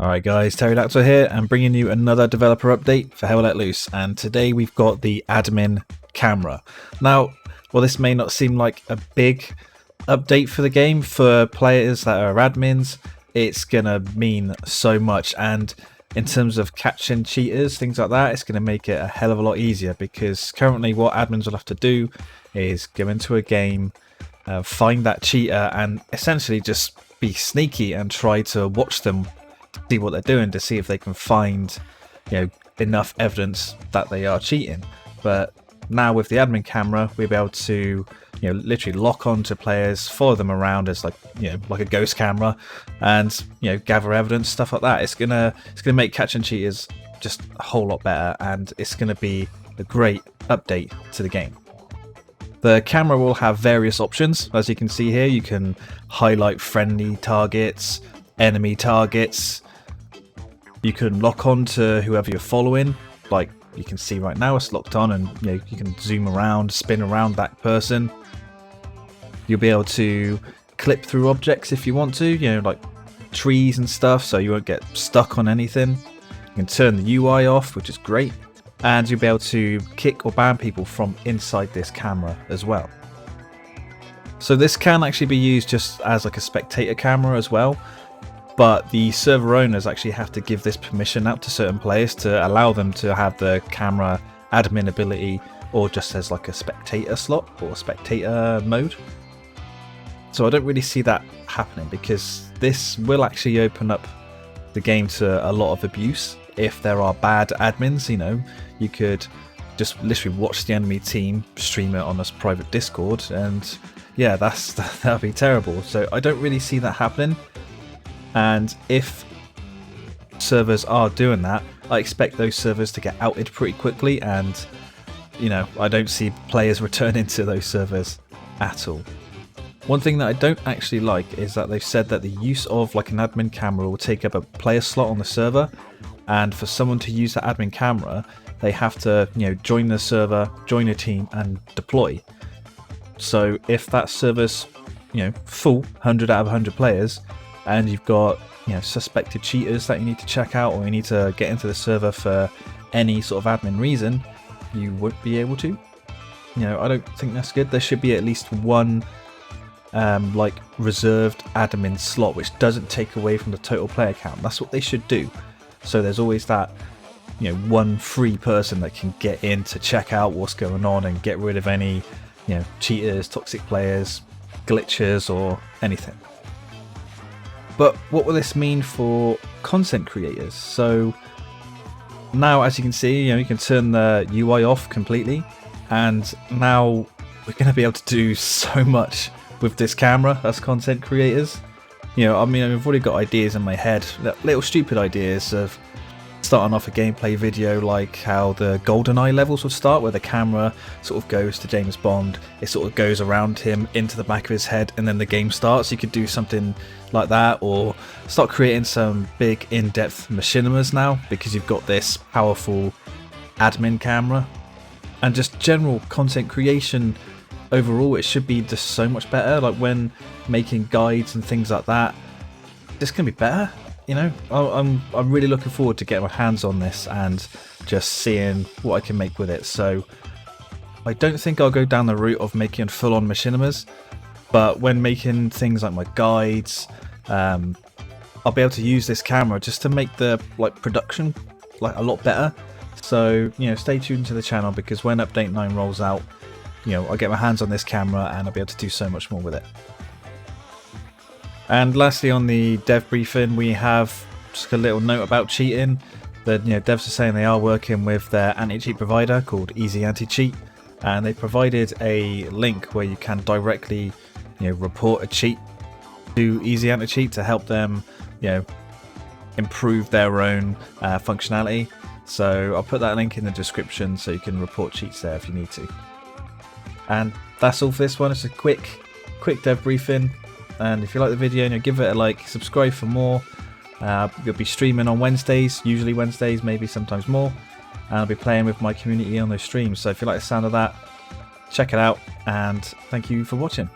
Alright guys, Pterodactyl here and bringing you another developer update for Hell Let Loose, and today we've got the admin camera. Now, while this may not seem like a big update for the game, for players that are admins, it's gonna mean so much, and in terms of catching cheaters, things like that, it's gonna make it a hell of a lot easier, because currently what admins will have to do is go into a game, find that cheater and essentially just be sneaky and try to watch them, see what they're doing, to see if they can find, enough evidence that they are cheating. But now with the admin camera, we'll be able to, literally lock on to players, follow them around as like a ghost camera, and gather evidence, stuff like that. It's gonna make catching cheaters just a whole lot better, and it's gonna be a great update to the game. The camera will have various options. As you can see here, you can highlight friendly targets, enemy targets. You can lock on to whoever you're following, like you can see right now it's locked on, and you can zoom around, spin around that person. You'll be able to clip through objects if you want to, like trees and stuff, so you won't get stuck on anything. You can turn the UI off, which is great, and you'll be able to kick or ban people from inside this camera as well. So this can actually be used just as like a spectator camera as well, but the server owners actually have to give this permission out to certain players to allow them to have the camera admin ability, or just as like a spectator slot or spectator mode. So I don't really see that happening, because this will actually open up the game to a lot of abuse. If there are bad admins, you could just literally watch the enemy team stream it on a private Discord, and yeah, that'd be terrible. So I don't really see that happening. And if servers are doing that, I expect those servers to get outed pretty quickly, and I don't see players returning to those servers at all. One thing that I don't actually like is that they've said that the use of like an admin camera will take up a player slot on the server, and for someone to use that admin camera, they have to join the server, join a team and deploy. So if that server's full 100 out of 100 players, and you've got suspected cheaters that you need to check out, or you need to get into the server for any sort of admin reason, you won't be able to. I don't think that's good. There should be at least one like reserved admin slot, which doesn't take away from the total player count. That's what they should do. So there's always that one free person that can get in to check out what's going on and get rid of any cheaters, toxic players, glitches or anything. But what will this mean for content creators? So now, as you can see, you can turn the UI off completely, and now we're going to be able to do so much with this camera as content creators. I've already got ideas in my head, little stupid ideas of starting off a gameplay video like how the GoldenEye levels would start, where the camera sort of goes to James Bond, it sort of goes around him into the back of his head, and then the game starts. You could do something like that, or start creating some big in-depth machinimas now, because you've got this powerful admin camera. And just general content creation overall, it should be just so much better. Like when making guides and things like that, it's gonna be better. I'm really looking forward to getting my hands on this and just seeing what I can make with it. So I don't think I'll go down the route of making full-on machinimas, but when making things like my guides, I'll be able to use this camera just to make the production a lot better. So stay tuned to the channel, because when update 9 rolls out, I'll get my hands on this camera and I'll be able to do so much more with it. And lastly, on the dev briefing, we have just a little note about cheating. The devs are saying they are working with their anti-cheat provider called Easy Anti-Cheat, and they provided a link where you can directly report a cheat to Easy Anti-Cheat to help them improve their own functionality. So I'll put that link in the description so you can report cheats there if you need to. And that's all for this one. It's a quick dev briefing. And if you like the video, give it a like, subscribe for more. You'll be streaming on Wednesdays, usually Wednesdays, maybe sometimes more. And I'll be playing with my community on those streams. So if you like the sound of that, check it out. And thank you for watching.